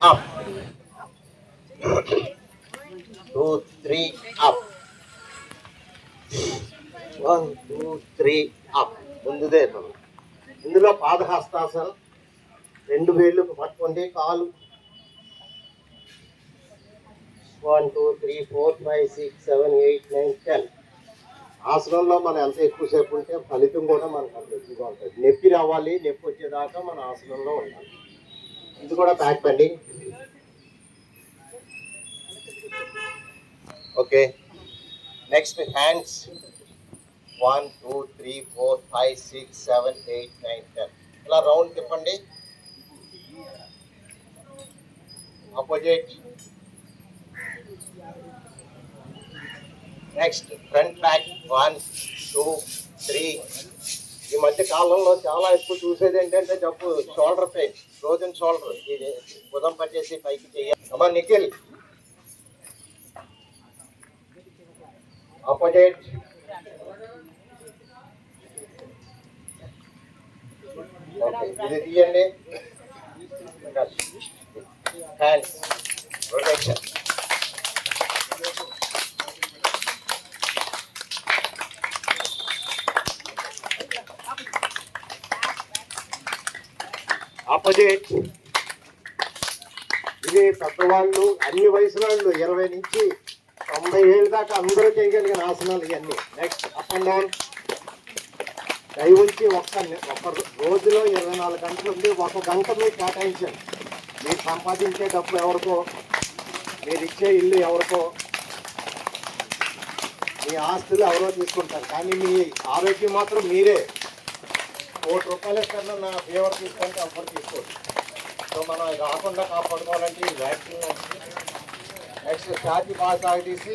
up. 2, 3 up. 1, 2, 3 up. ముందుదే ఇందులో పాదహస్తాసనం. 2 వేళ్ళు పట్టుకోండి. కాలు 1, 2, 3, 4, 5, 6, 7, 8, 9, 10. ఆసనంలో మనం ఎంత ఎక్కువసేపు ఉంటే ఫలితం కూడా మనకు అంత ఎక్కువగా ఉంటుంది. నొప్పి రావాలి, నొప్పి వచ్చేదాకా మన ఆసనంలో ఉండాలి. ఇది కూడా back bending. Okay, next hands 1, 2, 3, 4, 5, 6, 7, 8, 9, 10. ఇలా రౌండ్ తిప్పండి. ఆపోజిట్. Next front back 1, 2, 3. ఈ మధ్య కాలంలో చాలా ఎక్కువ చూసేది ఏంటంటే జబ్బు షోల్డర్ పెయిన్, ఫ్రోజన్ షోల్డర్. ఇది బుధం పట్టేసి పైకి చేయాలి. అమ్మా నిఖిల్, ఆపోజిట్. ఓకే, ఇది తీయండి. Hands rotation. ఆపోజిట్. ఇది పెద్దవాళ్ళు, అన్ని వయసు వాళ్ళు, 20 నుంచి 90 ఏళ్ళ దాకా అందరూ చేయగలిగిన ఆసనాలు ఇవన్నీ. Next up and down. దయ ఉంచి ఒక రోజులో 24 గంటలు ఉంది. 1 గంట మీరు కేటాయించండి. మీరు సంపాదించే డబ్బు ఎవరికో, మీరు ఇచ్చే ఇల్లు ఎవరికో, మీ ఆస్తులు ఎవరో తీసుకుంటారు, కానీ మీ ఆరోగ్యం మాత్రం మీరే. ₹1 కన్నా నా ఫేవర్ తీసుకుంటే ఎవరు తీసుకోవచ్చు. సో మనం రాకుండా కాపాడుకోవాలంటే ఈ వ్యాక్సిన్. నెక్స్ట్ ఛాతీ బాగా సాగదీసి